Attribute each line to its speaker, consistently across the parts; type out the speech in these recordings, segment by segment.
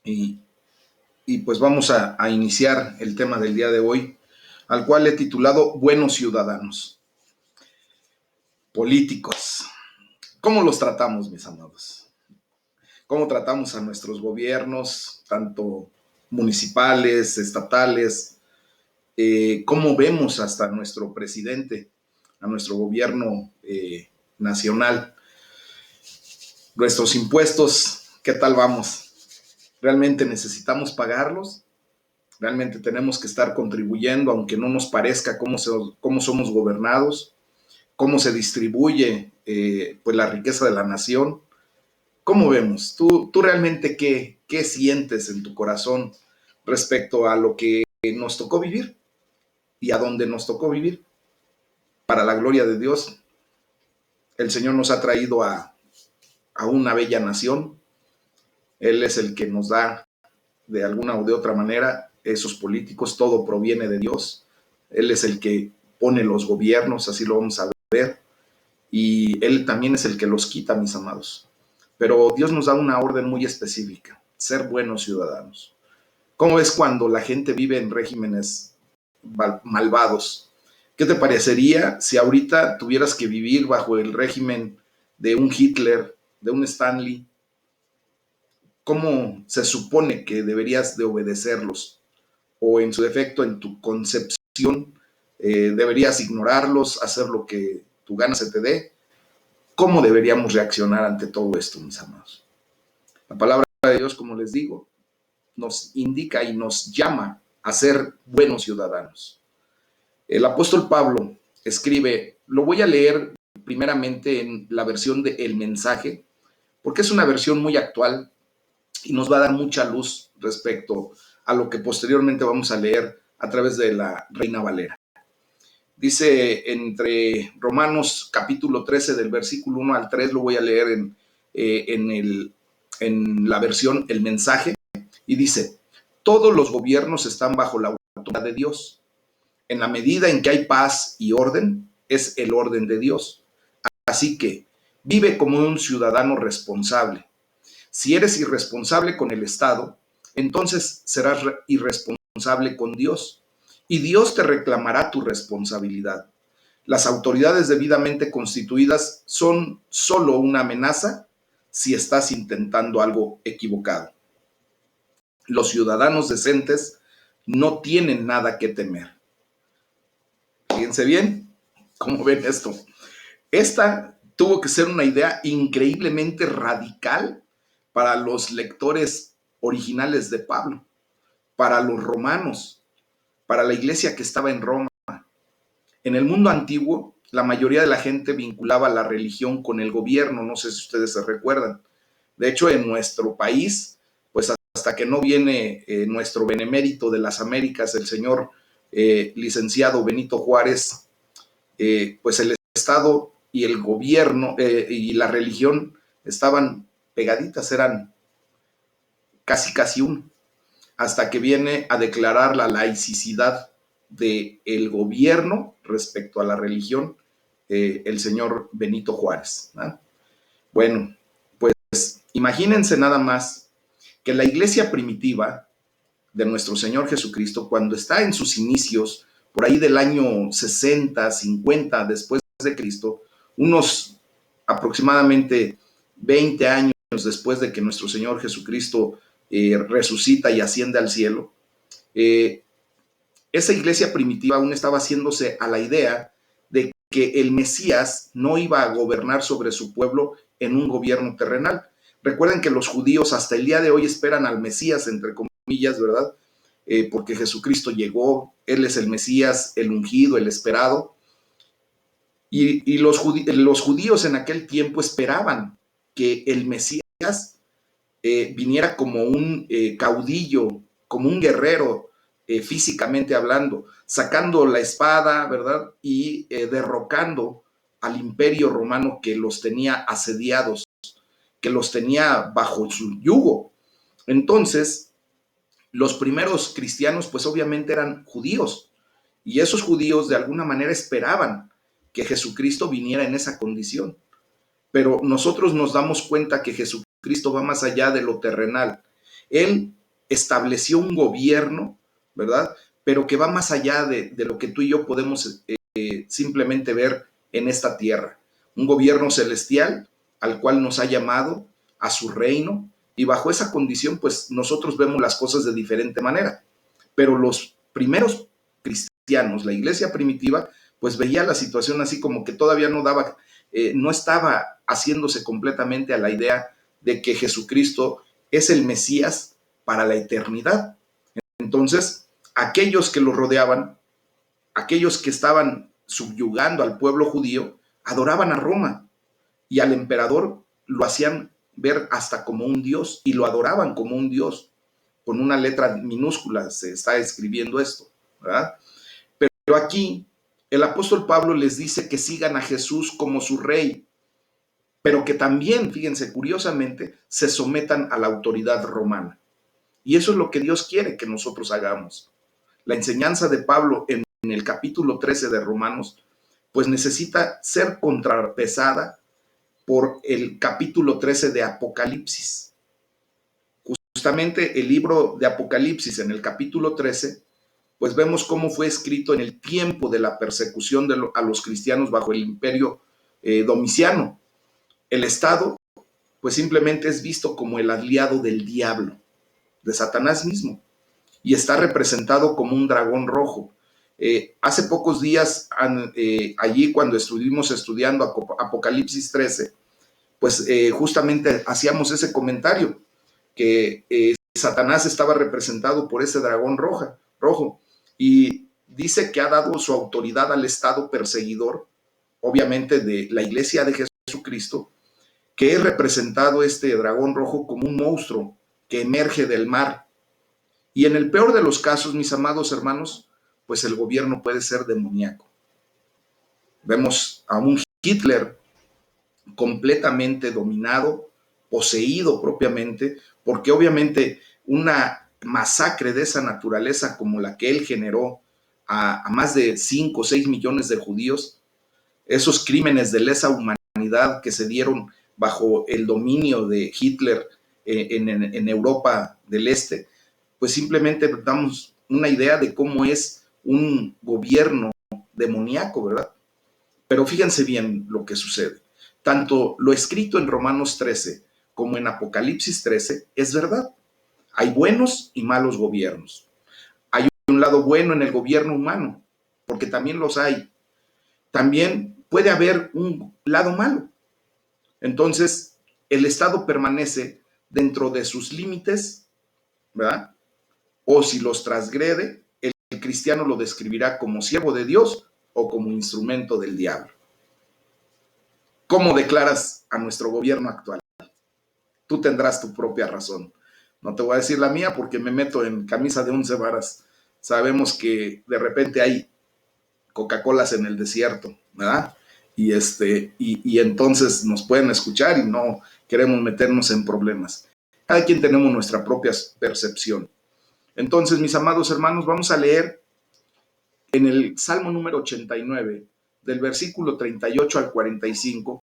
Speaker 1: y, y pues vamos a iniciar el tema del día de hoy, al cual he titulado Buenos Ciudadanos. Políticos. ¿Cómo los tratamos, mis amados? ¿Cómo tratamos a nuestros gobiernos, tanto municipales, estatales? ¿Cómo vemos hasta nuestro presidente, a nuestro gobierno nacional? Nuestros impuestos, ¿qué tal vamos? ¿Realmente necesitamos pagarlos? ¿Realmente tenemos que estar contribuyendo, aunque no nos parezca cómo somos gobernados? ¿Cómo se distribuye pues la riqueza de la nación? ¿Cómo vemos? ¿Tú realmente qué sientes en tu corazón respecto a lo que nos tocó vivir y a dónde nos tocó vivir? Para la gloria de Dios, el Señor nos ha traído a una bella nación. Él es el que nos da de alguna o de otra manera esos políticos, todo proviene de Dios. Él es el que pone los gobiernos, así lo vamos a ver, y Él también es el que los quita, mis amados. Pero Dios nos da una orden muy específica: ser buenos ciudadanos. ¿Cómo es cuando la gente vive en regímenes malvados? ¿Qué te parecería si ahorita tuvieras que vivir bajo el régimen de un Hitler, de un Stanley? ¿Cómo se supone que deberías de obedecerlos? O en su defecto, en tu concepción, deberías ignorarlos, hacer lo que tu gana se te dé. ¿Cómo deberíamos reaccionar ante todo esto, mis amados? La palabra de Dios, como les digo, nos indica y nos llama a ser buenos ciudadanos. El apóstol Pablo escribe, lo voy a leer primeramente en la versión de El Mensaje, porque es una versión muy actual y nos va a dar mucha luz respecto a lo que posteriormente vamos a leer a través de la Reina Valera. Dice entre Romanos capítulo 13 del versículo 1 al 3, lo voy a leer en la versión El Mensaje, y dice: todos los gobiernos están bajo la autoridad de Dios. En la medida en que hay paz y orden, es el orden de Dios. Así que vive como un ciudadano responsable. Si eres irresponsable con el Estado, entonces serás irresponsable con Dios, y Dios te reclamará tu responsabilidad. Las autoridades debidamente constituidas son solo una amenaza si estás intentando algo equivocado. Los ciudadanos decentes no tienen nada que temer. Fíjense bien, ¿cómo ven esto? Esta tuvo que ser una idea increíblemente radical para los lectores originales de Pablo, para los romanos, para la iglesia que estaba en Roma. En el mundo antiguo, la mayoría de la gente vinculaba la religión con el gobierno, no sé si ustedes se recuerdan. De hecho, en nuestro país, pues hasta que no viene nuestro benemérito de las Américas, el señor licenciado Benito Juárez, pues el Estado y el gobierno y la religión estaban pegaditas, eran casi uno, hasta que viene a declarar la laicidad del gobierno respecto a la religión, el señor Benito Juárez, ¿no? Bueno, pues imagínense nada más que la iglesia primitiva de nuestro Señor Jesucristo, cuando está en sus inicios, por ahí del año 60, 50 después de Cristo, unos aproximadamente 20 años después de que nuestro Señor Jesucristo resucita y asciende al cielo, esa iglesia primitiva aún estaba haciéndose a la idea de que el Mesías no iba a gobernar sobre su pueblo en un gobierno terrenal. Recuerden que los judíos hasta el día de hoy esperan al Mesías, entre comillas, ¿verdad? Porque Jesucristo llegó, Él es el Mesías, el ungido, el esperado. Y los judíos en aquel tiempo esperaban que el Mesías viniera como un caudillo, como un guerrero, físicamente hablando, sacando la espada, ¿verdad? Y derrocando al imperio romano que los tenía asediados, que los tenía bajo su yugo. Entonces, los primeros cristianos, pues obviamente eran judíos, y esos judíos de alguna manera esperaban que Jesucristo viniera en esa condición. Pero nosotros nos damos cuenta que Jesucristo va más allá de lo terrenal. Él estableció un gobierno, ¿verdad? Pero que va más allá de lo que tú y yo podemos simplemente ver en esta tierra. Un gobierno celestial al cual nos ha llamado a su reino, y bajo esa condición, pues nosotros vemos las cosas de diferente manera. Pero los primeros cristianos, la iglesia primitiva, pues veía la situación así como que todavía no estaba haciéndose completamente a la idea de que Jesucristo es el Mesías para la eternidad. Entonces, aquellos que lo rodeaban, aquellos que estaban subyugando al pueblo judío, adoraban a Roma y al emperador lo hacían ver hasta como un dios y lo adoraban como un dios. Con una letra minúscula se está escribiendo esto, ¿verdad? Pero aquí el apóstol Pablo les dice que sigan a Jesús como su rey, pero que también, fíjense, curiosamente, se sometan a la autoridad romana. Y eso es lo que Dios quiere que nosotros hagamos. La enseñanza de Pablo en el capítulo 13 de Romanos, pues necesita ser contrapesada por el capítulo 13 de Apocalipsis. Justamente el libro de Apocalipsis en el capítulo 13, pues vemos cómo fue escrito en el tiempo de la persecución a los cristianos bajo el imperio Domiciano. El Estado, pues simplemente es visto como el aliado del diablo, de Satanás mismo, y está representado como un dragón rojo. Hace pocos días, allí cuando estuvimos estudiando Apocalipsis 13, pues justamente hacíamos ese comentario, que Satanás estaba representado por ese dragón rojo, y dice que ha dado su autoridad al Estado perseguidor, obviamente de la iglesia de Jesucristo, que es representado este dragón rojo como un monstruo que emerge del mar. Y en el peor de los casos, mis amados hermanos, pues el gobierno puede ser demoníaco. Vemos a un Hitler completamente dominado, poseído propiamente, porque obviamente una masacre de esa naturaleza como la que él generó a más de 5 o 6 millones de judíos, esos crímenes de lesa humanidad que se dieron bajo el dominio de Hitler en Europa del Este, pues simplemente damos una idea de cómo es un gobierno demoníaco, ¿verdad? Pero fíjense bien lo que sucede. Tanto lo escrito en Romanos 13 como en Apocalipsis 13 es verdad. Hay buenos y malos gobiernos. Hay un lado bueno en el gobierno humano, porque también los hay. También puede haber un lado malo. Entonces, el Estado permanece dentro de sus límites, ¿verdad? O si los transgrede, el cristiano lo describirá como siervo de Dios o como instrumento del diablo. ¿Cómo declaras a nuestro gobierno actual? Tú tendrás tu propia razón. No te voy a decir la mía porque me meto en camisa de 11 varas. Sabemos que de repente hay Coca-Colas en el desierto, ¿verdad? Y entonces nos pueden escuchar y no queremos meternos en problemas. Cada quien tenemos nuestra propia percepción. Entonces, mis amados hermanos, vamos a leer en el Salmo número 89, del versículo 38 al 45,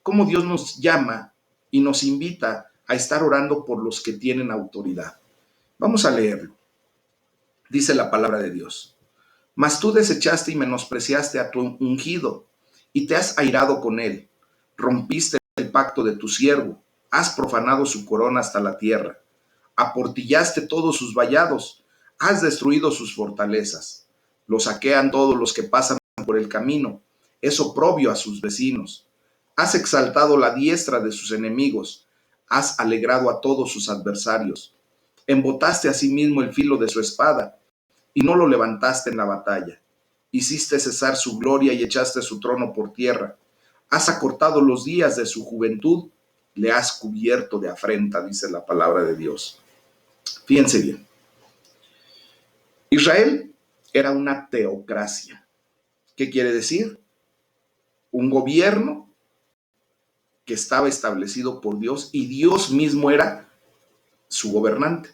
Speaker 1: cómo Dios nos llama y nos invita a estar orando por los que tienen autoridad. Vamos a leerlo. Dice la palabra de Dios. Mas tú desechaste y menospreciaste a tu ungido, y te has airado con él. Rompiste el pacto de tu siervo, has profanado su corona hasta la tierra. Aportillaste todos sus vallados, has destruido sus fortalezas. Lo saquean todos los que pasan por el camino, es oprobio a sus vecinos. Has exaltado la diestra de sus enemigos, has alegrado a todos sus adversarios. Embotaste asimismo el filo de su espada, y no lo levantaste en la batalla. Hiciste cesar su gloria y echaste su trono por tierra. Has acortado los días de su juventud, le has cubierto de afrenta, dice la palabra de Dios. Fíjense bien. Israel era una teocracia. ¿Qué quiere decir? Un gobierno que estaba establecido por Dios y Dios mismo era su gobernante.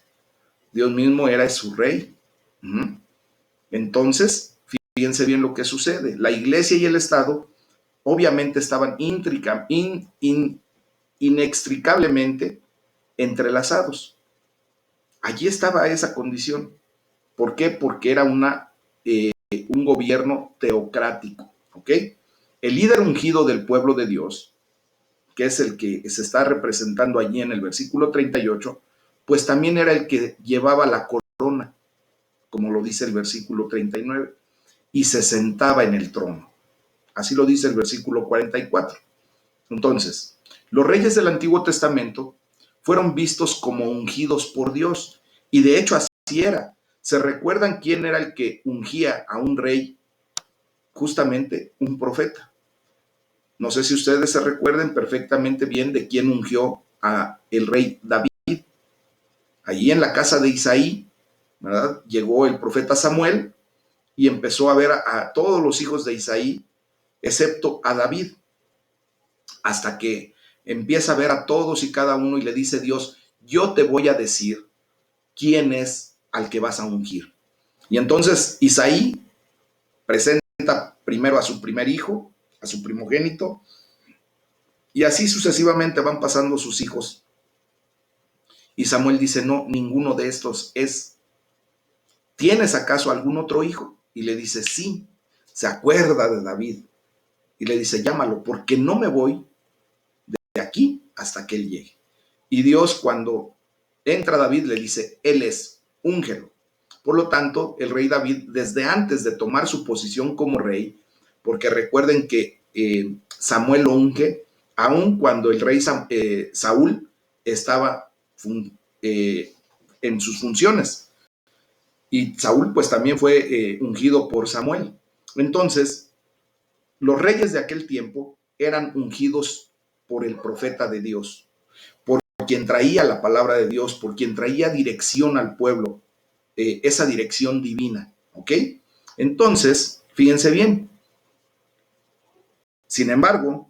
Speaker 1: Dios mismo era su rey. Entonces, fíjense bien lo que sucede. La iglesia y el Estado obviamente estaban inextricablemente entrelazados. Allí estaba esa condición. ¿Por qué? Porque era un gobierno teocrático, ¿ok? El líder ungido del pueblo de Dios, que es el que se está representando allí en el versículo 38, pues también era el que llevaba la corona, como lo dice el versículo 39, y se sentaba en el trono. Así lo dice el versículo 44. Entonces, los reyes del Antiguo Testamento fueron vistos como ungidos por Dios, y de hecho así era. ¿Se recuerdan quién era el que ungía a un rey? Justamente un profeta. No sé si ustedes se recuerden perfectamente bien de quién ungió a el rey David. Allí en la casa de Isaí, ¿verdad? Llegó el profeta Samuel y empezó a ver a todos los hijos de Isaí, excepto a David, hasta que empieza a ver a todos y cada uno y le dice Dios, yo te voy a decir quién es al que vas a ungir. Y entonces Isaí presenta primero a su primer hijo, a su primogénito, y así sucesivamente van pasando sus hijos. Y Samuel dice, no, ninguno de estos es. ¿Tienes acaso algún otro hijo? Y le dice, sí, se acuerda de David. Y le dice, llámalo, porque no me voy de aquí hasta que él llegue. Y Dios, cuando entra David, le dice, él es, úngelo. Por lo tanto, el rey David, desde antes de tomar su posición como rey, porque recuerden que Samuel lo unge, aun cuando el rey Saúl estaba en sus funciones. Y Saúl pues también fue ungido por Samuel. Entonces, los reyes de aquel tiempo eran ungidos por el profeta de Dios, por quien traía la palabra de Dios, por quien traía dirección al pueblo, esa dirección divina, ¿ok? Entonces, fíjense bien, sin embargo,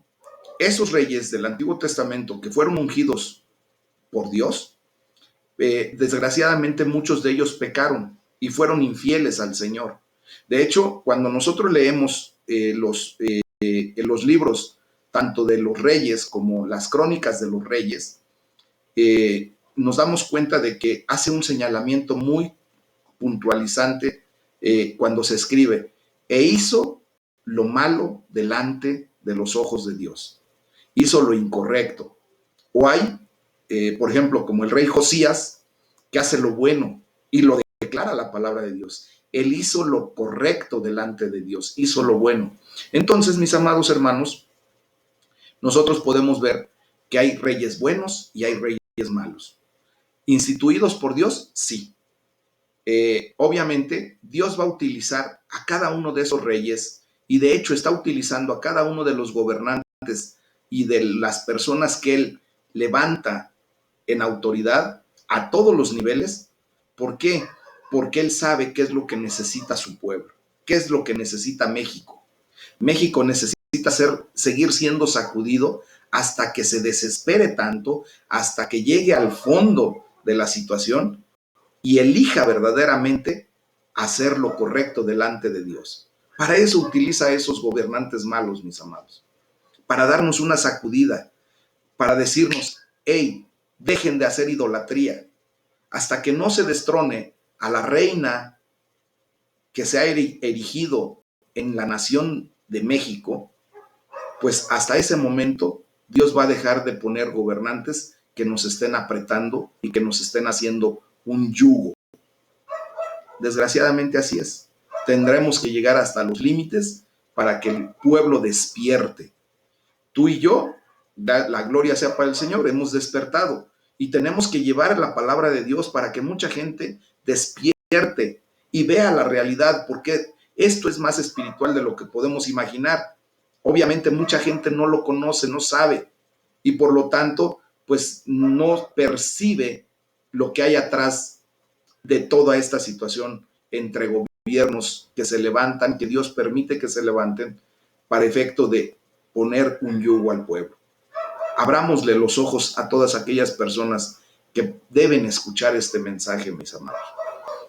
Speaker 1: esos reyes del Antiguo Testamento que fueron ungidos por Dios, desgraciadamente muchos de ellos pecaron y fueron infieles al Señor. De hecho, cuando nosotros leemos los libros tanto de los reyes como las crónicas de los reyes, nos damos cuenta de que hace un señalamiento muy puntualizante cuando se escribe, e hizo lo malo delante de los ojos de Dios, hizo lo incorrecto. O hay, por ejemplo, como el rey Josías, que hace lo bueno y lo declara la palabra de Dios. Él hizo lo correcto delante de Dios, hizo lo bueno. Entonces, mis amados hermanos, nosotros podemos ver que hay reyes buenos y hay reyes malos. ¿Instituidos por Dios? Sí. Obviamente, Dios va a utilizar a cada uno de esos reyes y de hecho está utilizando a cada uno de los gobernantes y de las personas que Él levanta en autoridad a todos los niveles. ¿Por qué? Porque Él sabe qué es lo que necesita su pueblo, qué es lo que necesita México. México necesita seguir siendo sacudido hasta que se desespere tanto, hasta que llegue al fondo de la situación y elija verdaderamente hacer lo correcto delante de Dios. Para eso utiliza a esos gobernantes malos, mis amados, para darnos una sacudida, para decirnos, hey, dejen de hacer idolatría, hasta que no se destrone a la reina que se ha erigido en la nación de México, pues hasta ese momento Dios va a dejar de poner gobernantes que nos estén apretando y que nos estén haciendo un yugo. Desgraciadamente así es. Tendremos que llegar hasta los límites para que el pueblo despierte. Tú y yo, la gloria sea para el Señor, hemos despertado y tenemos que llevar la palabra de Dios para que mucha gente despierte y vea la realidad, porque esto es más espiritual de lo que podemos imaginar. Obviamente mucha gente no lo conoce, no sabe y por lo tanto, pues no percibe lo que hay atrás de toda esta situación entre gobiernos que se levantan, que Dios permite que se levanten para efecto de poner un yugo al pueblo. Abrámosle los ojos a todas aquellas personas que deben escuchar este mensaje, mis amados.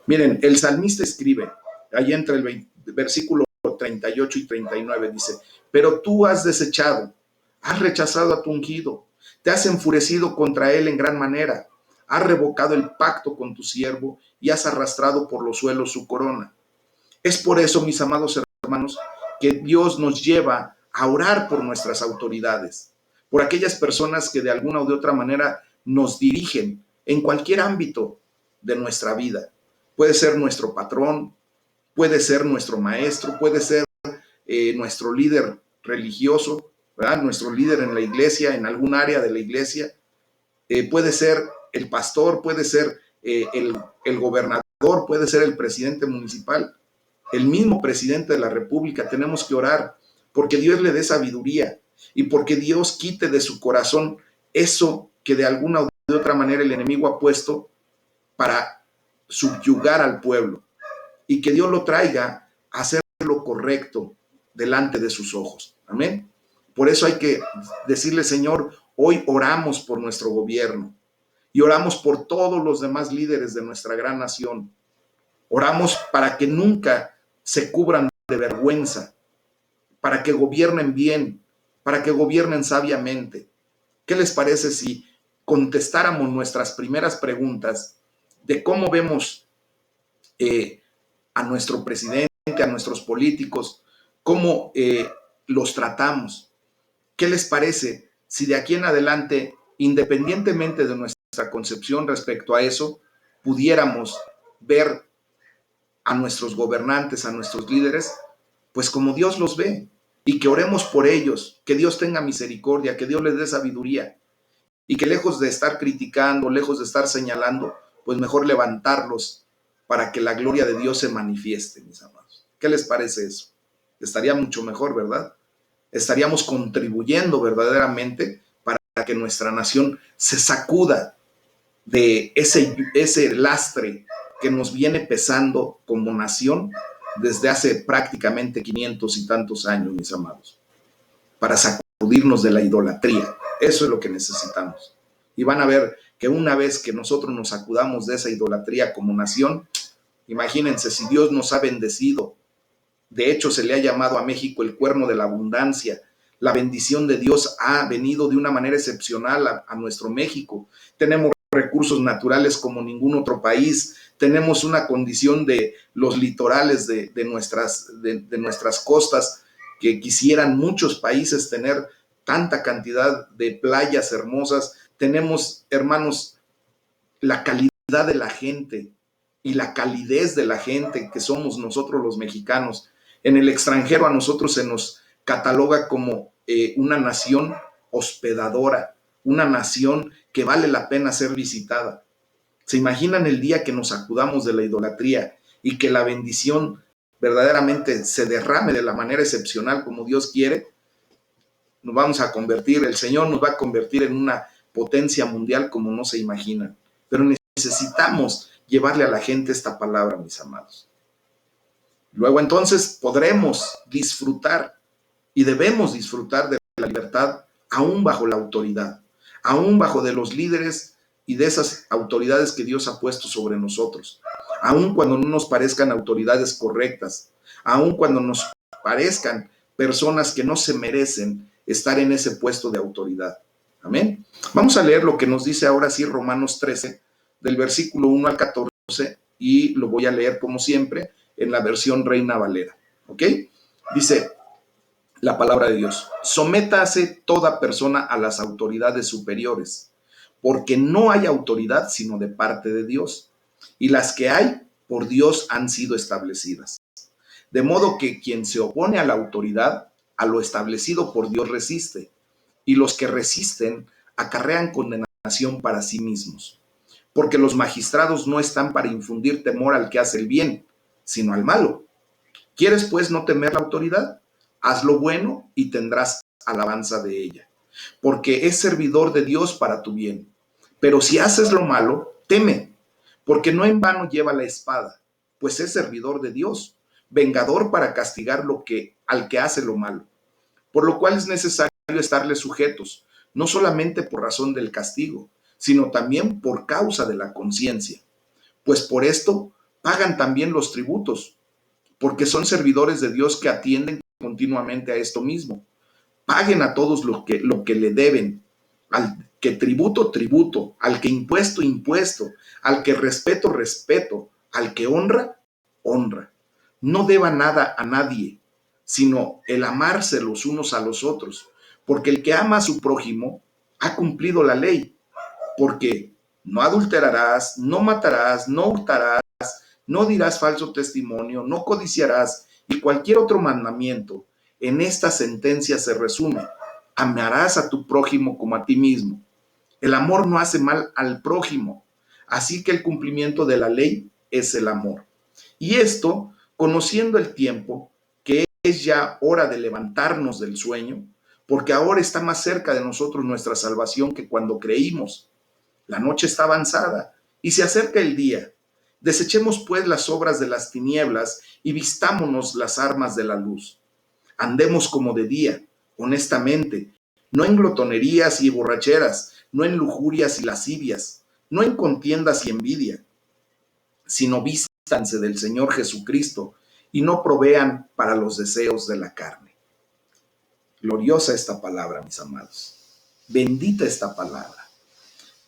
Speaker 1: Miren, el salmista escribe, ahí entre el versículo 38 y 39, dice, pero tú has desechado, has rechazado a tu ungido, te has enfurecido contra él en gran manera, has revocado el pacto con tu siervo y has arrastrado por los suelos su corona. Es por eso, mis amados hermanos, que Dios nos lleva a orar por nuestras autoridades, por aquellas personas que de alguna o de otra manera nos dirigen en cualquier ámbito de nuestra vida. Puede ser nuestro patrón, puede ser nuestro maestro, puede ser nuestro líder religioso, ¿verdad? Nuestro líder en la iglesia, en algún área de la iglesia, puede ser el pastor, puede ser el gobernador, puede ser el presidente municipal, el mismo presidente de la República. Tenemos que orar porque Dios le dé sabiduría y porque Dios quite de su corazón eso que de alguna o de otra manera el enemigo ha puesto para subyugar al pueblo, y que Dios lo traiga a hacer lo correcto delante de sus ojos. Amén. Por eso hay que decirle: Señor, hoy oramos por nuestro gobierno y oramos por todos los demás líderes de nuestra gran nación. Oramos para que nunca se cubran de vergüenza, para que gobiernen bien, para que gobiernen sabiamente. ¿Qué les parece si contestáramos nuestras primeras preguntas de cómo vemos a nuestro presidente, a nuestros políticos, cómo los tratamos? ¿Qué les parece si de aquí en adelante, independientemente de nuestra concepción respecto a eso, pudiéramos ver a nuestros gobernantes, a nuestros líderes, pues como Dios los ve, y que oremos por ellos, que Dios tenga misericordia, que Dios les dé sabiduría, y que lejos de estar criticando, lejos de estar señalando, pues mejor levantarlos para que la gloria de Dios se manifieste, mis amados? ¿Qué les parece eso? Estaría mucho mejor, ¿verdad? Estaríamos contribuyendo verdaderamente para que nuestra nación se sacuda de ese lastre que nos viene pesando como nación desde hace prácticamente 500 y tantos años, mis amados, para sacudirnos de la idolatría. Eso es lo que necesitamos. Y van a ver que una vez que nosotros nos sacudamos de esa idolatría como nación, imagínense, si Dios nos ha bendecido. De hecho, se le ha llamado a México el cuerno de la abundancia. La bendición de Dios ha venido de una manera excepcional a nuestro México. Tenemos recursos naturales como ningún otro país. Tenemos una condición de los litorales de nuestras costas que quisieran muchos países tener tanta cantidad de playas hermosas. Tenemos, hermanos, la calidad de la gente y la calidez de la gente que somos nosotros los mexicanos. En el extranjero a nosotros se nos cataloga como una nación hospedadora, una nación que vale la pena ser visitada. ¿Se imaginan el día que nos sacudamos de la idolatría y que la bendición verdaderamente se derrame de la manera excepcional como Dios quiere? Nos vamos a convertir, el Señor nos va a convertir en una potencia mundial como no se imaginan. Pero necesitamos llevarle a la gente esta palabra, mis amados. Luego entonces podremos disfrutar y debemos disfrutar de la libertad aún bajo la autoridad, aún bajo de los líderes y de esas autoridades que Dios ha puesto sobre nosotros, aún cuando no nos parezcan autoridades correctas, aún cuando nos parezcan personas que no se merecen estar en ese puesto de autoridad. Amén. Vamos a leer lo que nos dice ahora sí Romanos 13, del versículo 1 al 14, y lo voy a leer como siempre en la versión Reina Valera. ¿Ok? Dice la palabra de Dios: sométase toda persona a las autoridades superiores, porque no hay autoridad sino de parte de Dios, y las que hay por Dios han sido establecidas. De modo que quien se opone a la autoridad, a lo establecido por Dios resiste, y los que resisten acarrean condenación para sí mismos. Porque los magistrados no están para infundir temor al que hace el bien, sino al malo. ¿Quieres pues no temer la autoridad? Haz lo bueno y tendrás alabanza de ella, porque es servidor de Dios para tu bien. Pero si haces lo malo, teme, porque no en vano lleva la espada, pues es servidor de Dios, vengador para castigar al que hace lo malo. Por lo cual es necesario estarle sujetos, no solamente por razón del castigo, sino también por causa de la conciencia. Pues por esto pagan también los tributos, porque son servidores de Dios que atienden continuamente a esto mismo. Paguen a todos lo que le deben, que tributo, tributo, al que impuesto, impuesto, al que respeto, respeto, al que honra, honra. No deba nada a nadie, sino el amarse los unos a los otros, porque el que ama a su prójimo ha cumplido la ley, porque no adulterarás, no matarás, no hurtarás, no dirás falso testimonio, no codiciarás, y cualquier otro mandamiento. En esta sentencia se resume: amarás a tu prójimo como a ti mismo. El amor no hace mal al prójimo, así que el cumplimiento de la ley es el amor. Y esto, conociendo el tiempo, que es ya hora de levantarnos del sueño, porque ahora está más cerca de nosotros nuestra salvación que cuando creímos. La noche está avanzada y se acerca el día. Desechemos pues las obras de las tinieblas y vistámonos las armas de la luz. Andemos como de día, honestamente, no en glotonerías y borracheras, no en lujurias y lascivias, no en contiendas y envidia, sino vístanse del Señor Jesucristo y no provean para los deseos de la carne. Gloriosa esta palabra, mis amados. Bendita esta palabra.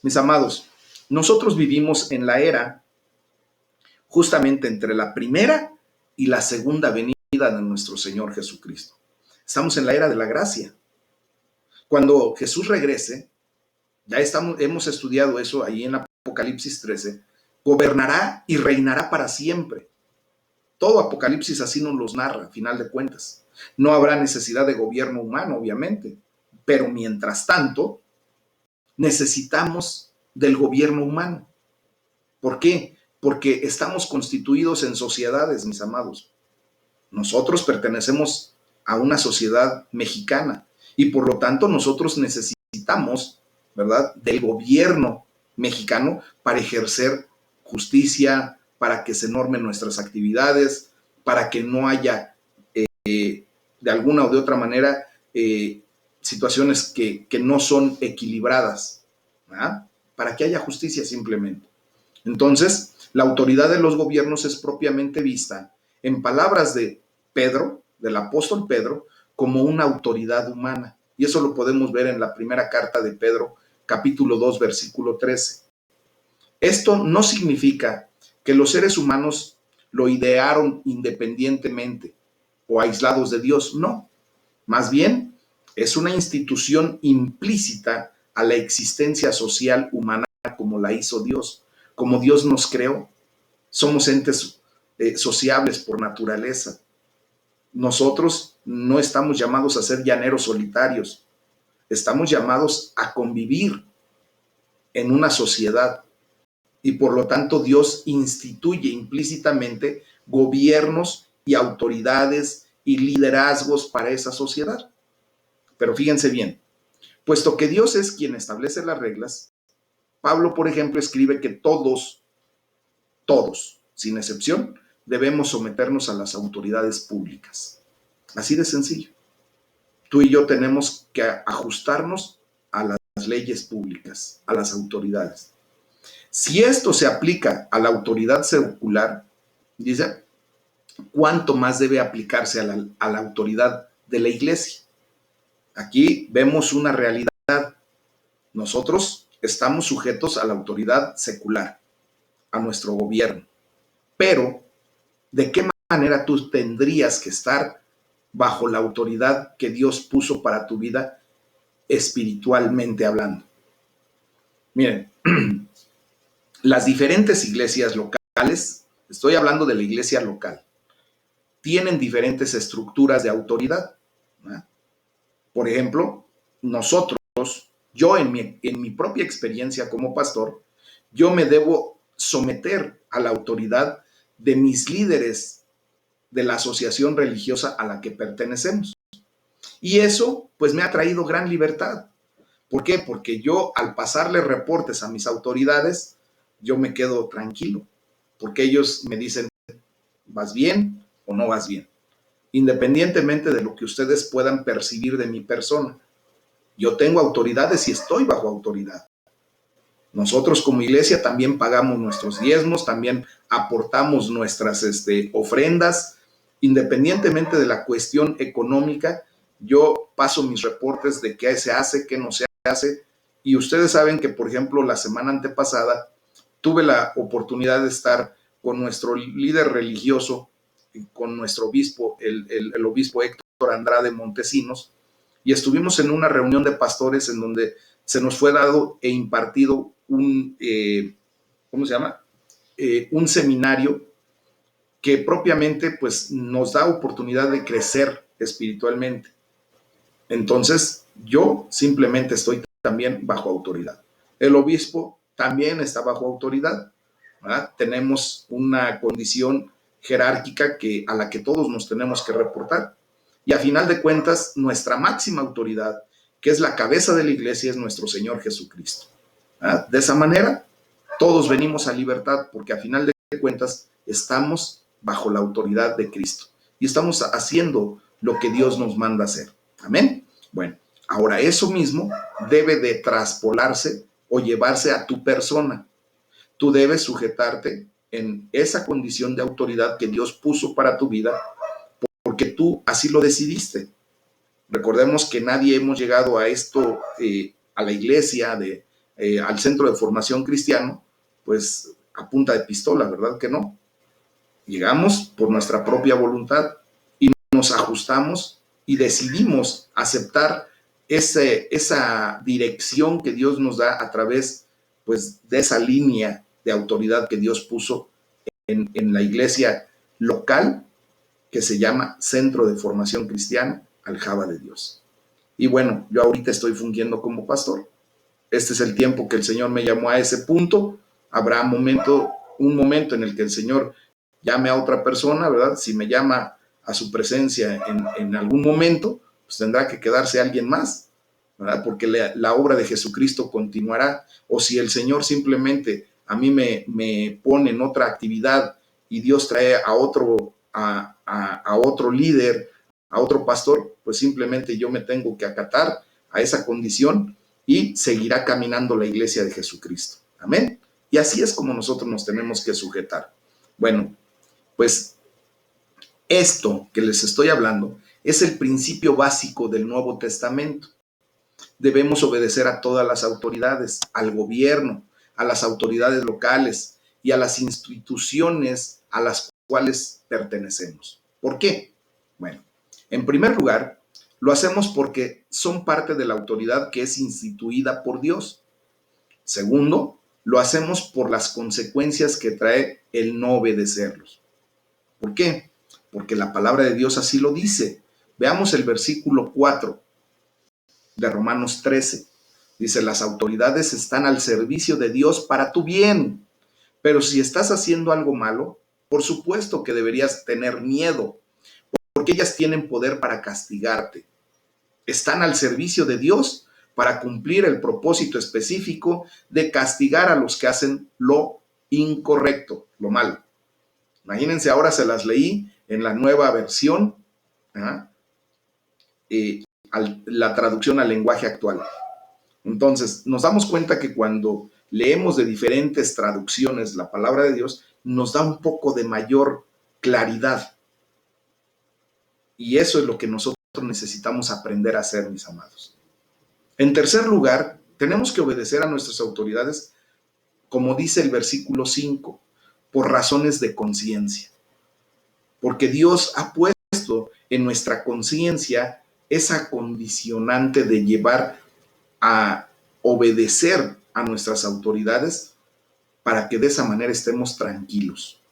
Speaker 1: Mis amados, nosotros vivimos en la era justamente entre la primera y la segunda venida de nuestro Señor Jesucristo. Estamos en la era de la gracia. Cuando Jesús regrese, ya hemos estudiado eso ahí en Apocalipsis 13, gobernará y reinará para siempre. Todo Apocalipsis así nos los narra, a final de cuentas. No habrá necesidad de gobierno humano, obviamente, pero mientras tanto, necesitamos del gobierno humano. ¿Por qué? Porque estamos constituidos en sociedades, mis amados. Nosotros pertenecemos a una sociedad mexicana y por lo tanto nosotros necesitamos, ¿verdad?, del gobierno mexicano para ejercer justicia, para que se normen nuestras actividades, para que no haya de alguna o de otra manera situaciones que no son equilibradas, ¿verdad?, para que haya justicia simplemente. Entonces, la autoridad de los gobiernos es propiamente vista, en palabras de Pedro, del apóstol Pedro, como una autoridad humana. Y eso lo podemos ver en la primera carta de Pedro, capítulo 2, versículo 13. Esto no significa que los seres humanos lo idearon independientemente o aislados de Dios, no. Más bien, es una institución implícita a la existencia social humana como la hizo Dios. Como Dios nos creó, somos entes sociables por naturaleza. Nosotros no estamos llamados a ser llaneros solitarios, estamos llamados a convivir en una sociedad y por lo tanto Dios instituye implícitamente gobiernos y autoridades y liderazgos para esa sociedad. Pero fíjense bien, puesto que Dios es quien establece las reglas, Pablo, por ejemplo, escribe que todos, sin excepción, debemos someternos a las autoridades públicas. Así de sencillo. Tú y yo tenemos que ajustarnos a las leyes públicas, a las autoridades. Si esto se aplica a la autoridad secular, dice, ¿cuánto más debe aplicarse a la autoridad de la iglesia? Aquí vemos una realidad. Nosotros estamos sujetos a la autoridad secular, a nuestro gobierno. Pero, ¿de qué manera tú tendrías que estar bajo la autoridad que Dios puso para tu vida espiritualmente hablando? Miren, las diferentes iglesias locales, estoy hablando de la iglesia local, tienen diferentes estructuras de autoridad, ¿no? Por ejemplo, nosotros, yo en mi propia experiencia como pastor, yo me debo someter a la autoridad de mis líderes de la asociación religiosa a la que pertenecemos. Y eso, pues, me ha traído gran libertad. ¿Por qué? Porque yo, al pasarle reportes a mis autoridades, yo me quedo tranquilo, porque ellos me dicen, ¿vas bien o no vas bien? Independientemente de lo que ustedes puedan percibir de mi persona. Yo tengo autoridades y estoy bajo autoridad. Nosotros como iglesia también pagamos nuestros diezmos, también aportamos nuestras ofrendas. Independientemente de la cuestión económica, yo paso mis reportes de qué se hace, qué no se hace, Y ustedes saben que, por ejemplo, la semana antepasada tuve la oportunidad de estar con nuestro líder religioso, con nuestro obispo, el obispo Héctor Andrade Montesinos, y estuvimos en una reunión de pastores en donde se nos fue dado e impartido ¿cómo se llama? Un seminario que propiamente pues nos da oportunidad de crecer espiritualmente. Entonces, yo simplemente estoy también bajo autoridad. El obispo también está bajo autoridad, ¿verdad? Tenemos una condición jerárquica a la que todos nos tenemos que reportar. Y a final de cuentas, nuestra máxima autoridad, que es la cabeza de la iglesia, es nuestro Señor Jesucristo, ¿verdad? De esa manera, todos venimos a libertad, porque a final de cuentas estamos bajo la autoridad de Cristo y estamos haciendo lo que Dios nos manda hacer. Amén. Bueno, ahora eso mismo debe de traspolarse o llevarse a tu persona. Tú debes sujetarte en esa condición de autoridad que Dios puso para tu vida, porque tú así lo decidiste. Recordemos que nadie hemos llegado a esto, a la iglesia, al centro de formación cristiano, pues a punta de pistola, ¿verdad que no? Llegamos por nuestra propia voluntad y nos ajustamos y decidimos aceptar esa dirección que Dios nos da a través, pues, de esa línea de autoridad que Dios puso en la iglesia local, que se llama Centro de Formación Cristiana, Aljaba de Dios. Y bueno, yo ahorita estoy fungiendo como pastor. Este es el tiempo que el Señor me llamó a ese punto. Habrá un momento en el que el Señor llame a otra persona, ¿verdad? Si me llama a su presencia en algún momento, pues tendrá que quedarse alguien más, ¿verdad? Porque la obra de Jesucristo continuará. O si el Señor simplemente a mí me pone en otra actividad y Dios trae a otro líder, a otro pastor, pues simplemente yo me tengo que acatar a esa condición y seguirá caminando la iglesia de Jesucristo. Amén. Y así es como nosotros nos tenemos que sujetar. Bueno, pues esto que les estoy hablando es el principio básico del Nuevo Testamento. Debemos obedecer a todas las autoridades, al gobierno, a las autoridades locales y a las instituciones a las cuales pertenecemos. ¿Por qué? Bueno, en primer lugar, lo hacemos porque son parte de la autoridad que es instituida por Dios. Segundo, lo hacemos por las consecuencias que trae el no obedecerlos. ¿Por qué? Porque la palabra de Dios así lo dice. Veamos el versículo 4 de Romanos 13. Dice, las autoridades están al servicio de Dios para tu bien, pero si estás haciendo algo malo, por supuesto que deberías tener miedo, porque ellas tienen poder para castigarte. Están al servicio de Dios para cumplir el propósito específico de castigar a los que hacen lo incorrecto, lo malo. Imagínense, ahora se las leí en la nueva versión, la traducción al lenguaje actual. Entonces, nos damos cuenta que cuando leemos de diferentes traducciones la palabra de Dios, nos da un poco de mayor claridad. Y eso es lo que nosotros necesitamos aprender a hacer, mis amados. En tercer lugar, tenemos que obedecer a nuestras autoridades, como dice el versículo 5, por razones de conciencia. Porque Dios ha puesto en nuestra conciencia esa condicionante de llevar a obedecer a nuestras autoridades para que de esa manera estemos tranquilos.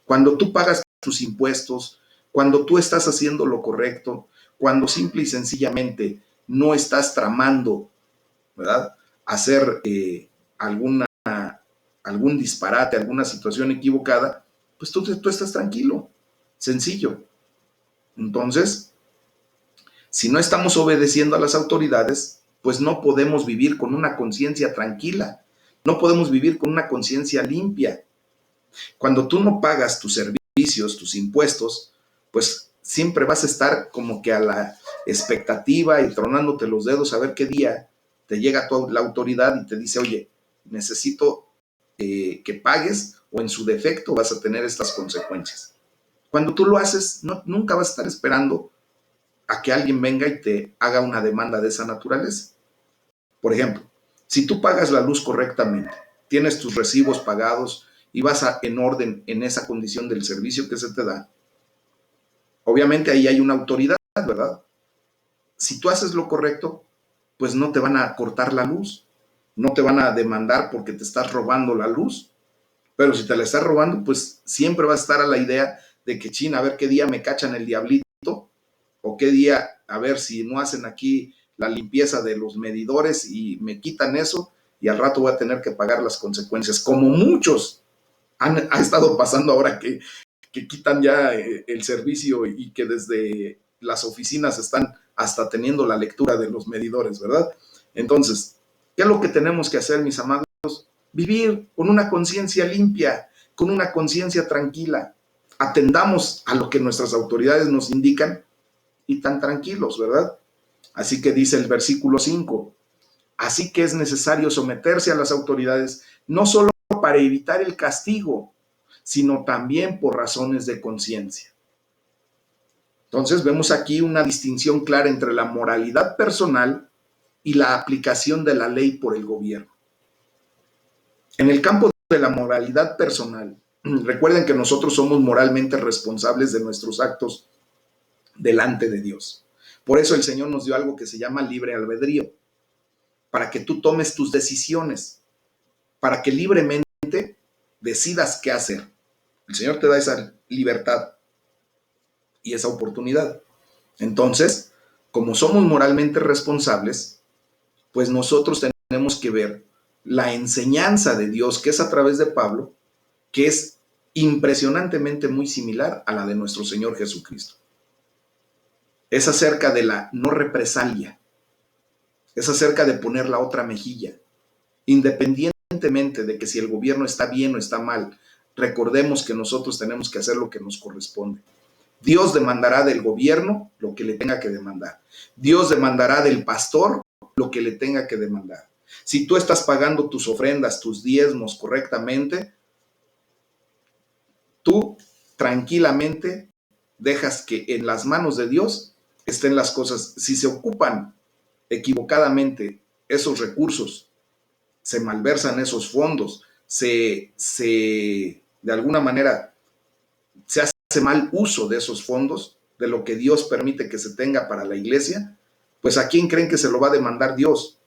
Speaker 1: Cuando tú pagas tus impuestos, cuando tú estás haciendo lo correcto, cuando simple y sencillamente no estás tramando, ¿verdad?, hacer algún disparate, alguna situación equivocada, pues tú estás tranquilo, sencillo. Entonces, si no estamos obedeciendo a las autoridades, pues no podemos vivir con una conciencia tranquila, no podemos vivir con una conciencia limpia. Cuando tú no pagas tus servicios, tus impuestos, pues siempre vas a estar como que a la expectativa y tronándote los dedos a ver qué día te llega la autoridad y te dice, oye, necesito que pagues o en su defecto vas a tener estas consecuencias. Cuando tú lo haces, nunca vas a estar esperando a que alguien venga y te haga una demanda de esa naturaleza. Por ejemplo, Si tú pagas la luz correctamente, tienes tus recibos pagados y vas en orden en esa condición del servicio que se te da, obviamente ahí hay una autoridad, ¿verdad? Si tú haces lo correcto, pues no te van a cortar la luz, no te van a demandar porque te estás robando la luz, pero si te la estás robando, pues siempre vas a estar a la idea de que, China, a ver qué día me cachan el diablito, o qué día, a ver si no hacen aquí la limpieza de los medidores y me quitan eso, y al rato voy a tener que pagar las consecuencias, como muchos ha estado pasando ahora que quitan ya el servicio y que desde las oficinas están hasta teniendo la lectura de los medidores, ¿verdad? Entonces, ¿qué es lo que tenemos que hacer, mis amados? Vivir con una conciencia limpia, con una conciencia tranquila. Atendamos a lo que nuestras autoridades nos indican y tan tranquilos, ¿verdad? Así que dice el versículo 5, así que es necesario someterse a las autoridades, no solo para evitar el castigo, sino también por razones de conciencia. Entonces vemos aquí una distinción clara entre la moralidad personal y la aplicación de la ley por el gobierno. En el campo de la moralidad personal, recuerden que nosotros somos moralmente responsables de nuestros actos delante de Dios. Por eso el Señor nos dio algo que se llama libre albedrío, para que tú tomes tus decisiones, para que libremente decidas qué hacer. El Señor te da esa libertad y esa oportunidad. Entonces, como somos moralmente responsables, pues nosotros tenemos que ver la enseñanza de Dios, que es a través de Pablo, que es impresionantemente muy similar a la de nuestro Señor Jesucristo. Es acerca de la no represalia, es acerca de poner la otra mejilla, independientemente de que si el gobierno está bien o está mal. Recordemos que nosotros tenemos que hacer lo que nos corresponde. Dios demandará del gobierno lo que le tenga que demandar. Dios demandará del pastor lo que le tenga que demandar. Si tú estás pagando tus ofrendas, tus diezmos correctamente, tú tranquilamente dejas que en las manos de Dios estén las cosas. Si se ocupan equivocadamente esos recursos, se malversan esos fondos, de alguna manera se hace mal uso de esos fondos, de lo que Dios permite que se tenga para la iglesia, pues ¿a quién creen que se lo va a demandar Dios?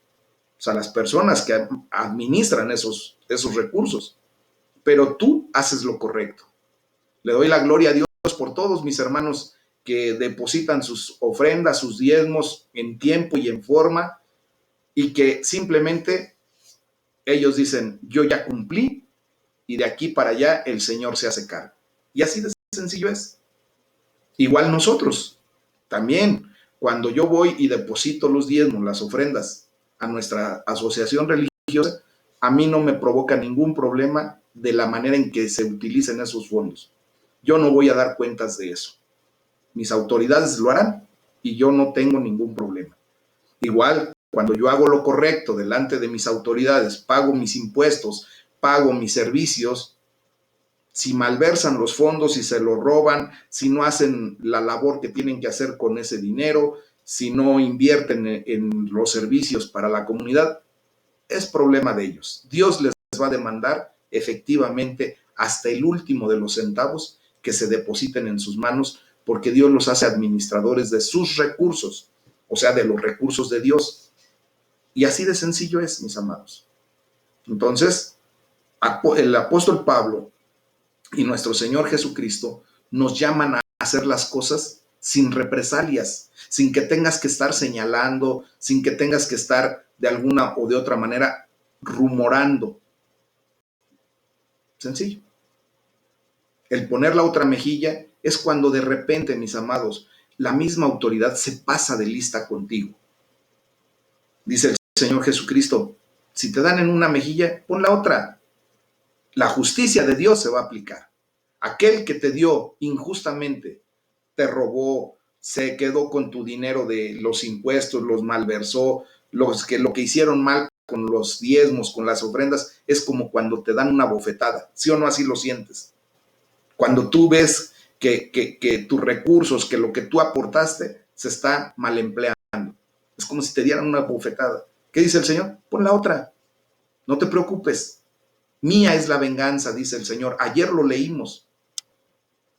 Speaker 1: O sea, las personas que administran esos recursos. Pero tú haces lo correcto. Le doy la gloria a Dios por todos mis hermanos que depositan sus ofrendas, sus diezmos en tiempo y en forma, y que simplemente ellos dicen, yo ya cumplí, y de aquí para allá el Señor se hace cargo. Y así de sencillo es. Igual nosotros, también, cuando yo voy y deposito los diezmos, las ofrendas a nuestra asociación religiosa, a mí no me provoca ningún problema de la manera en que se utilicen esos fondos. Yo no voy a dar cuentas de eso. Mis autoridades lo harán y yo no tengo ningún problema. Igual, cuando yo hago lo correcto delante de mis autoridades, pago mis impuestos, pago mis servicios, si malversan los fondos, si se lo roban, si no hacen la labor que tienen que hacer con ese dinero, si no invierten en los servicios para la comunidad, es problema de ellos. Dios les va a demandar efectivamente hasta el último de los centavos que se depositen en sus manos, porque Dios los hace administradores de sus recursos, o sea, de los recursos de Dios. Y así de sencillo es, mis amados. Entonces, el apóstol Pablo y nuestro Señor Jesucristo nos llaman a hacer las cosas sin represalias, sin que tengas que estar señalando, sin que tengas que estar de alguna o de otra manera rumorando. Sencillo. El poner la otra mejilla es cuando de repente, mis amados, la misma autoridad se pasa de lista contigo. Dice el Señor Jesucristo, si te dan en una mejilla, pon la otra. La justicia de Dios se va a aplicar. Aquel que te dio injustamente, te robó, se quedó con tu dinero de los impuestos, los malversó, lo que hicieron mal con los diezmos, con las ofrendas, es como cuando te dan una bofetada. ¿Sí o no así lo sientes? Cuando tú ves que tus recursos, que lo que tú aportaste, se está mal empleando. Es como si te dieran una bofetada. ¿Qué dice el Señor? Pon la otra, no te preocupes. Mía es la venganza, dice el Señor. Ayer lo leímos.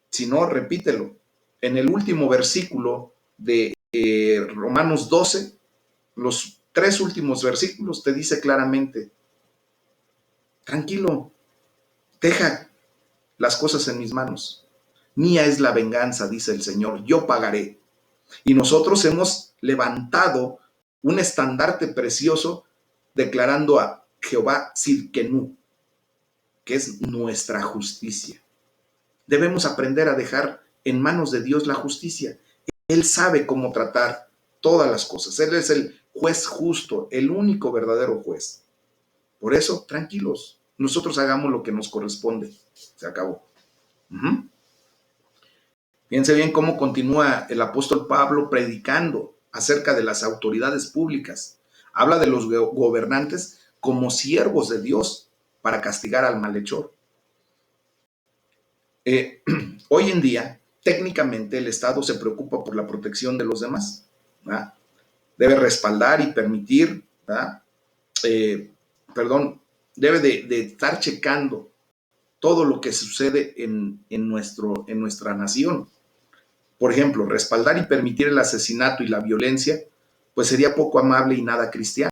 Speaker 1: Si no, repítelo. En el último versículo de Romanos 12, los 3 últimos versículos te dice claramente, tranquilo, deja las cosas en mis manos. Mía es la venganza, dice el Señor, yo pagaré. Y nosotros hemos levantado un estandarte precioso declarando a Jehová Sidkenu, que es nuestra justicia. Debemos aprender a dejar en manos de Dios la justicia. Él sabe cómo tratar todas las cosas. Él es el juez justo, el único verdadero juez. Por eso, tranquilos, nosotros hagamos lo que nos corresponde. Se acabó. Fíjense bien cómo continúa el apóstol Pablo predicando acerca de las autoridades públicas. Habla de los gobernantes como siervos de Dios para castigar al malhechor. Hoy en día, técnicamente, el Estado se preocupa por la protección de los demás, ¿verdad? Debe respaldar y permitir, ¿verdad? Debe de estar checando todo lo que sucede en nuestra nación. Por ejemplo, respaldar y permitir el asesinato y la violencia, pues sería poco amable y nada cristiano.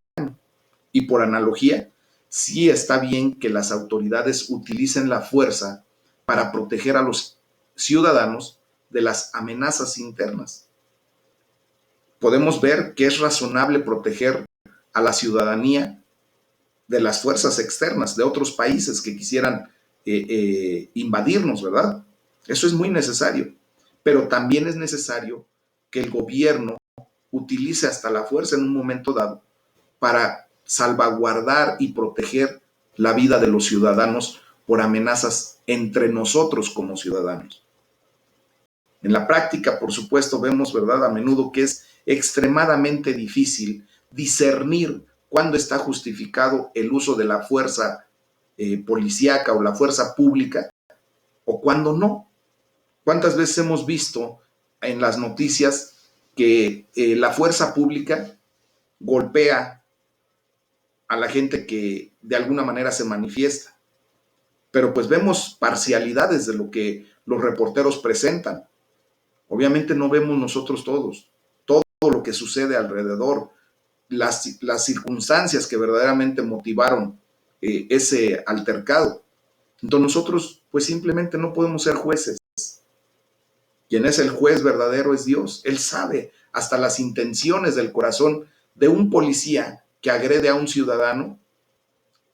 Speaker 1: Y por analogía, sí está bien que las autoridades utilicen la fuerza para proteger a los ciudadanos de las amenazas internas. Podemos ver que es razonable proteger a la ciudadanía de las fuerzas externas de otros países que quisieran invadirnos, ¿verdad? Eso es muy necesario. Pero también es necesario que el gobierno utilice hasta la fuerza en un momento dado para salvaguardar y proteger la vida de los ciudadanos por amenazas entre nosotros como ciudadanos. En la práctica, por supuesto, vemos, ¿verdad?, a menudo que es extremadamente difícil discernir cuándo está justificado el uso de la fuerza policíaca o la fuerza pública o cuándo no. ¿Cuántas veces hemos visto en las noticias que la fuerza pública golpea a la gente que de alguna manera se manifiesta? Pero pues vemos parcialidades de lo que los reporteros presentan. Obviamente no vemos nosotros todo lo que sucede alrededor, las circunstancias que verdaderamente motivaron ese altercado. Entonces nosotros pues simplemente no podemos ser jueces. Quien es el juez verdadero es Dios. Él sabe hasta las intenciones del corazón de un policía que agrede a un ciudadano,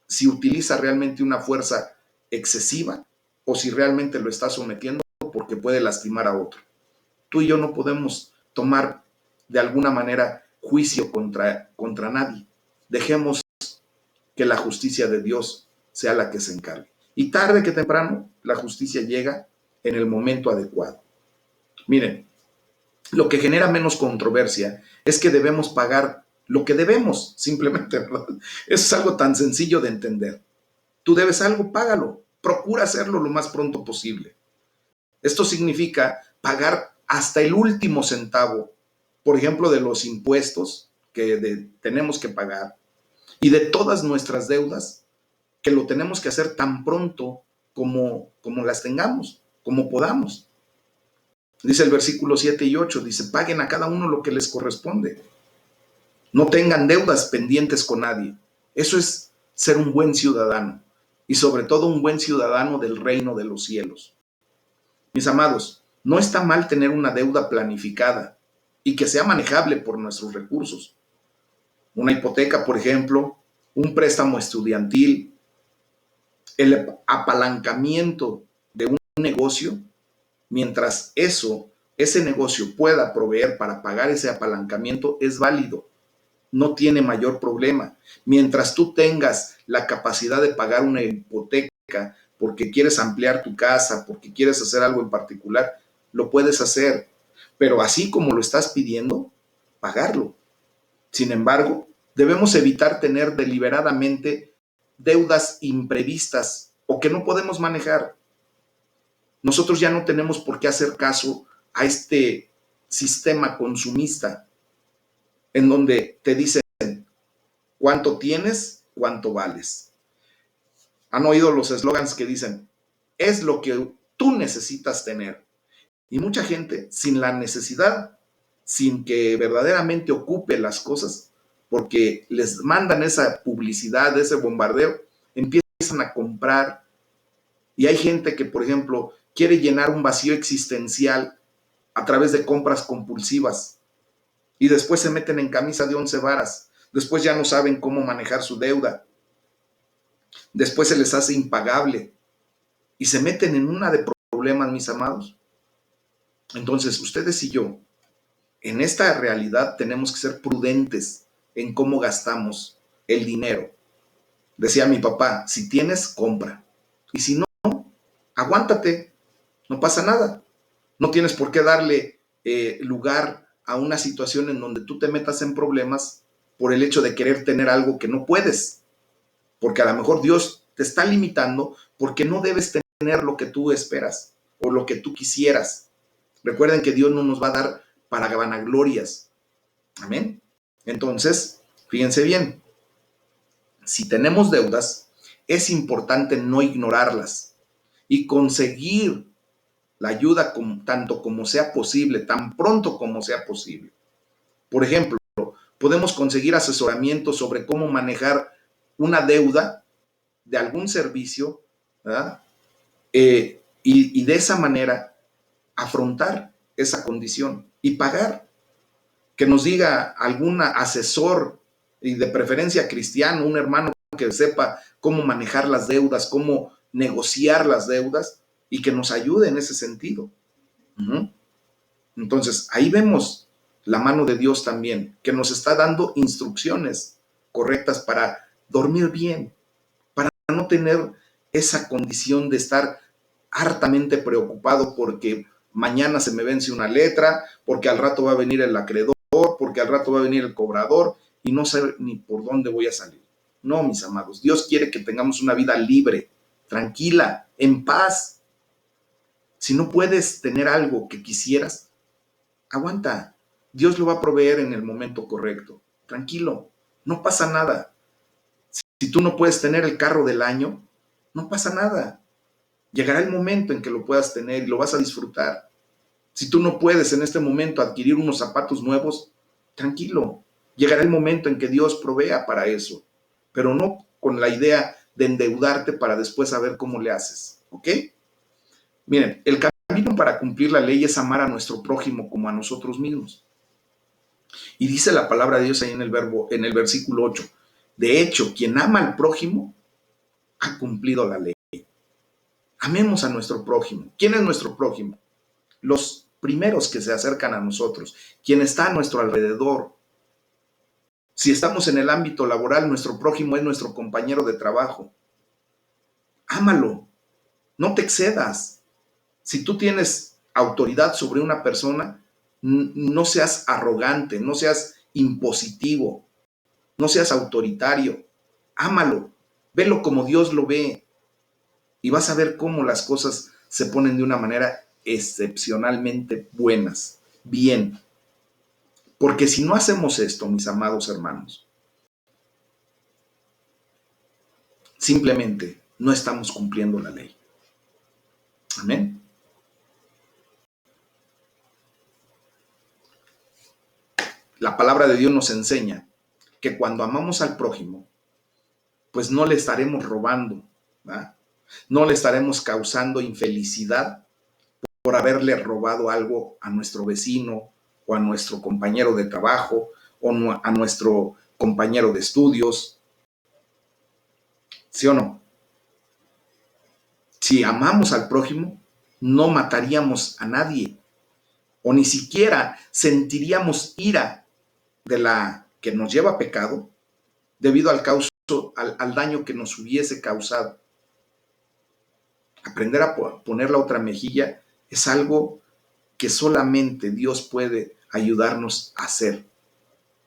Speaker 1: si utiliza realmente una fuerza excesiva o si realmente lo está sometiendo porque puede lastimar a otro. Tú y yo no podemos tomar de alguna manera juicio contra nadie. Dejemos que la justicia de Dios sea la que se encargue. Y tarde que temprano, la justicia llega en el momento adecuado. Miren, lo que genera menos controversia es que debemos pagar lo que debemos, simplemente, ¿verdad? Eso es algo tan sencillo de entender. Tú debes algo, págalo. Procura hacerlo lo más pronto posible. Esto significa pagar hasta el último centavo, por ejemplo, de los impuestos que tenemos que pagar y de todas nuestras deudas, que lo tenemos que hacer tan pronto como las tengamos, como podamos. Dice el versículo 7 y 8, dice, paguen a cada uno lo que les corresponde. No tengan deudas pendientes con nadie. Eso es ser un buen ciudadano y sobre todo un buen ciudadano del reino de los cielos. Mis amados, no está mal tener una deuda planificada y que sea manejable por nuestros recursos. Una hipoteca, por ejemplo, un préstamo estudiantil, el apalancamiento de un negocio, mientras ese negocio pueda proveer para pagar ese apalancamiento, es válido. No tiene mayor problema. Mientras tú tengas la capacidad de pagar una hipoteca porque quieres ampliar tu casa, porque quieres hacer algo en particular, lo puedes hacer. Pero así como lo estás pidiendo, pagarlo. Sin embargo, debemos evitar tener deliberadamente deudas imprevistas o que no podemos manejar. Nosotros ya no tenemos por qué hacer caso a este sistema consumista en donde te dicen ¿Cuánto tienes? ¿Cuánto vales? ¿Han oído los eslogans que dicen, es lo que tú necesitas tener? Y mucha gente, sin la necesidad, sin que verdaderamente ocupe las cosas, porque les mandan esa publicidad, ese bombardeo, empiezan a comprar. Y hay gente que, por ejemplo, quiere llenar un vacío existencial a través de compras compulsivas y después se meten en camisa de 11 varas. Después ya no saben cómo manejar su deuda. Después se les hace impagable y se meten en una de problemas, mis amados. Entonces, ustedes y yo, en esta realidad tenemos que ser prudentes en cómo gastamos el dinero. Decía mi papá, si tienes, compra. Y si no, aguántate, no pasa nada. No tienes por qué darle lugar a una situación en donde tú te metas en problemas por el hecho de querer tener algo que no puedes. Porque a lo mejor Dios te está limitando porque no debes tener lo que tú esperas o lo que tú quisieras. Recuerden que Dios no nos va a dar para vanaglorias. Amén. Entonces, fíjense bien, si tenemos deudas, es importante no ignorarlas y conseguir la ayuda tanto como sea posible, tan pronto como sea posible. Por ejemplo, podemos conseguir asesoramiento sobre cómo manejar una deuda de algún servicio, ¿verdad? Y de esa manera afrontar esa condición y pagar. Que nos diga algún asesor, y de preferencia cristiano, un hermano que sepa cómo manejar las deudas, cómo negociar las deudas y que nos ayude en ese sentido. Entonces, ahí vemos la mano de Dios también, que nos está dando instrucciones correctas para dormir bien, para no tener esa condición de estar hartamente preocupado porque mañana se me vence una letra, porque al rato va a venir el acreedor, porque al rato va a venir el cobrador y no sé ni por dónde voy a salir. No, mis amados, Dios quiere que tengamos una vida libre, tranquila, en paz. Si no puedes tener algo que quisieras, aguanta. Dios lo va a proveer en el momento correcto. Tranquilo, no pasa nada. Si tú no puedes tener el carro del año, no pasa nada. Llegará el momento en que lo puedas tener y lo vas a disfrutar. Si tú no puedes en este momento adquirir unos zapatos nuevos, tranquilo. Llegará el momento en que Dios provea para eso, pero no con la idea de endeudarte para después saber cómo le haces. ¿Ok? Miren, el camino para cumplir la ley es amar a nuestro prójimo como a nosotros mismos. Y dice la palabra de Dios ahí en el versículo 8. De hecho, quien ama al prójimo ha cumplido la ley. Amemos a nuestro prójimo. ¿Quién es nuestro prójimo? Los primeros que se acercan a nosotros, quien está a nuestro alrededor. Si estamos en el ámbito laboral, nuestro prójimo es nuestro compañero de trabajo. Ámalo, no te excedas. Si tú tienes autoridad sobre una persona, no seas arrogante, no seas impositivo, no seas autoritario. Ámalo, velo como Dios lo ve y vas a ver cómo las cosas se ponen de una manera excepcionalmente buenas, bien. Porque si no hacemos esto, mis amados hermanos, simplemente no estamos cumpliendo la ley. Amén. La palabra de Dios nos enseña que cuando amamos al prójimo, pues no le estaremos robando, ¿verdad? No le estaremos causando infelicidad por haberle robado algo a nuestro vecino o a nuestro compañero de trabajo o a nuestro compañero de estudios. ¿Sí o no? Si amamos al prójimo, no mataríamos a nadie o ni siquiera sentiríamos ira de la que nos lleva a pecado debido al daño que nos hubiese causado. Aprender a poner la otra mejilla es algo que solamente Dios puede ayudarnos a hacer.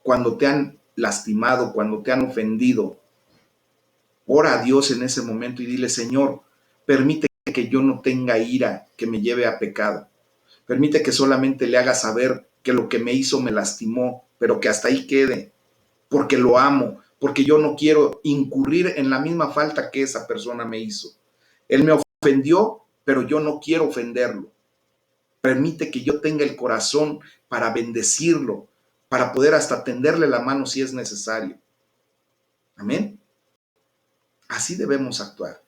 Speaker 1: Cuando te han lastimado, cuando te han ofendido, ora a Dios en ese momento y dile: Señor, permite que yo no tenga ira que me lleve a pecado. Permite que solamente le haga saber que lo que me hizo me lastimó, pero que hasta ahí quede, porque lo amo, porque yo no quiero incurrir en la misma falta que esa persona me hizo. Él me ofendió, pero yo no quiero ofenderlo. Permite que yo tenga el corazón para bendecirlo, para poder hasta tenderle la mano si es necesario. Amén. Así debemos actuar.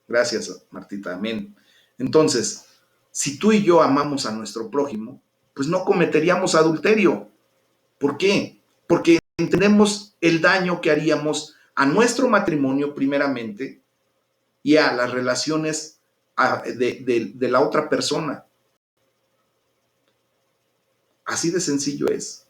Speaker 1: Gracias, Martita. Amén. Entonces, si tú y yo amamos a nuestro prójimo, pues no cometeríamos adulterio. ¿Por qué? Porque entendemos el daño que haríamos a nuestro matrimonio primeramente y a las relaciones de la otra persona. Así de sencillo es.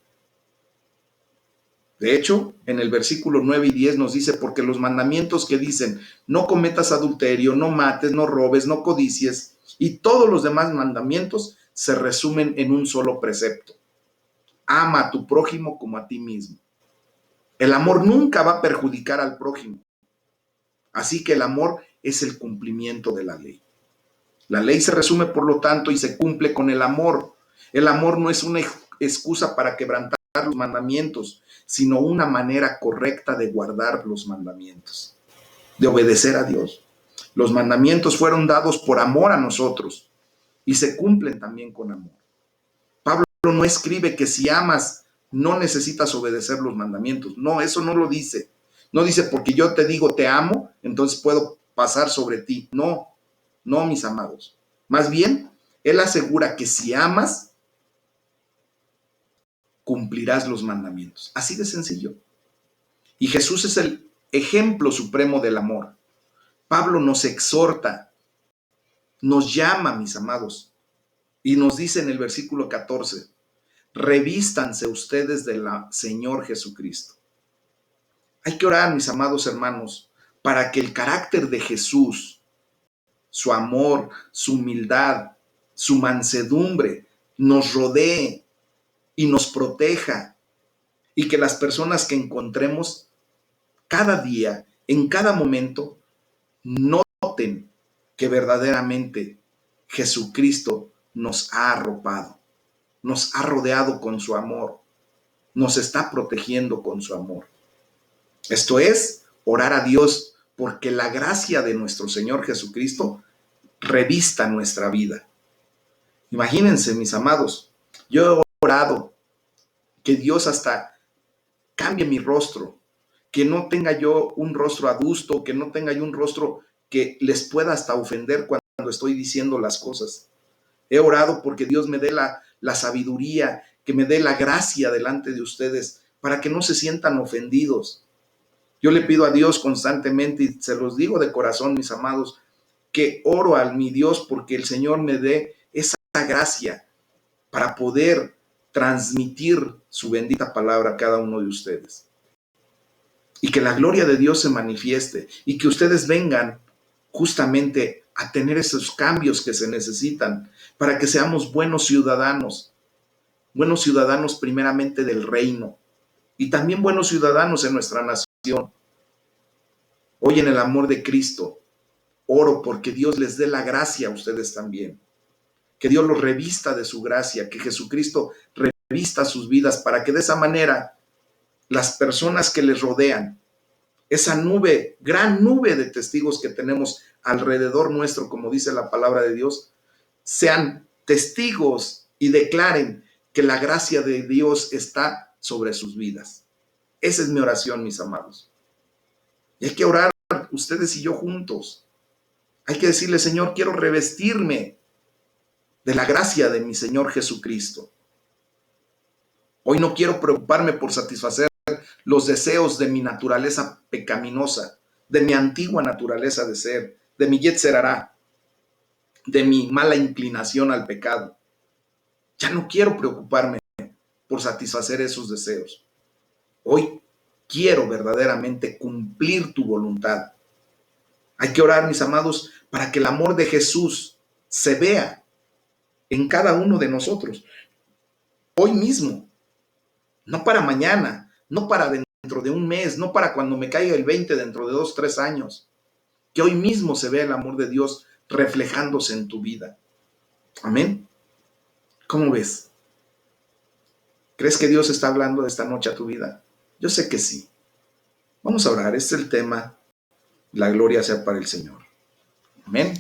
Speaker 1: De hecho, en el versículo 9 y 10 nos dice, porque los mandamientos que dicen, no cometas adulterio, no mates, no robes, no codicies, y todos los demás mandamientos se resumen en un solo precepto. Ama a tu prójimo como a ti mismo. El amor nunca va a perjudicar al prójimo. Así que el amor es el cumplimiento de la ley. La ley se resume, por lo tanto, y se cumple con el amor. El amor no es una excusa para quebrantar los mandamientos, sino una manera correcta de guardar los mandamientos, de obedecer a Dios. Los mandamientos fueron dados por amor a nosotros y se cumplen también con amor. Pablo no escribe que si amas no necesitas obedecer los mandamientos. No, eso no lo dice. No dice porque yo te digo te amo, entonces puedo pasar sobre ti. No, no, mis amados. Más bien, él asegura que si amas, cumplirás los mandamientos. Así de sencillo. Y Jesús es el ejemplo supremo del amor. Pablo nos exhorta, nos llama, mis amados, y nos dice en el versículo 14, revístanse ustedes del Señor Jesucristo. Hay que orar, mis amados hermanos, para que el carácter de Jesús, su amor, su humildad, su mansedumbre, nos rodee y nos proteja, y que las personas que encontremos cada día, en cada momento, noten que verdaderamente Jesucristo nos ha arropado, nos ha rodeado con su amor, nos está protegiendo con su amor. Esto es orar a Dios porque la gracia de nuestro Señor Jesucristo revista nuestra vida. Imagínense, mis amados, yo he orado que Dios hasta cambie mi rostro, que no tenga yo un rostro adusto, que no tenga yo un rostro que les pueda hasta ofender cuando estoy diciendo las cosas. He orado porque Dios me dé la sabiduría, que me dé la gracia delante de ustedes para que no se sientan ofendidos. Yo le pido a Dios constantemente, y se los digo de corazón, mis amados, que oro a mi Dios porque el Señor me dé esa gracia para poder transmitir su bendita palabra a cada uno de ustedes. Y que la gloria de Dios se manifieste y que ustedes vengan justamente a tener esos cambios que se necesitan para que seamos buenos ciudadanos primeramente del reino y también buenos ciudadanos en nuestra nación. Hoy en el amor de Cristo, oro porque Dios les dé la gracia a ustedes también, que Dios los revista de su gracia, que Jesucristo revista sus vidas para que de esa manera las personas que les rodean, esa nube, gran nube de testigos que tenemos alrededor nuestro, como dice la palabra de Dios, sean testigos y declaren que la gracia de Dios está sobre sus vidas. Esa es mi oración, mis amados. Y hay que orar ustedes y yo juntos. Hay que decirle, Señor, quiero revestirme de la gracia de mi Señor Jesucristo. Hoy no quiero preocuparme por satisfacer los deseos de mi naturaleza pecaminosa, de mi antigua naturaleza de ser, de mi yetzer hará, de mi mala inclinación al pecado. Ya no quiero preocuparme por satisfacer esos deseos. Hoy quiero verdaderamente cumplir tu voluntad. Hay que orar, mis amados, para que el amor de Jesús se vea en cada uno de nosotros. Hoy mismo, no para mañana, no para dentro de un mes, no para cuando me caiga el 20 dentro de 2, 3 años. Que hoy mismo se vea el amor de Dios reflejándose en tu vida. Amén. ¿Cómo ves? ¿Crees que Dios está hablando esta noche a tu vida? Yo sé que sí. Vamos a orar, este es el tema, la gloria sea para el Señor. Amén.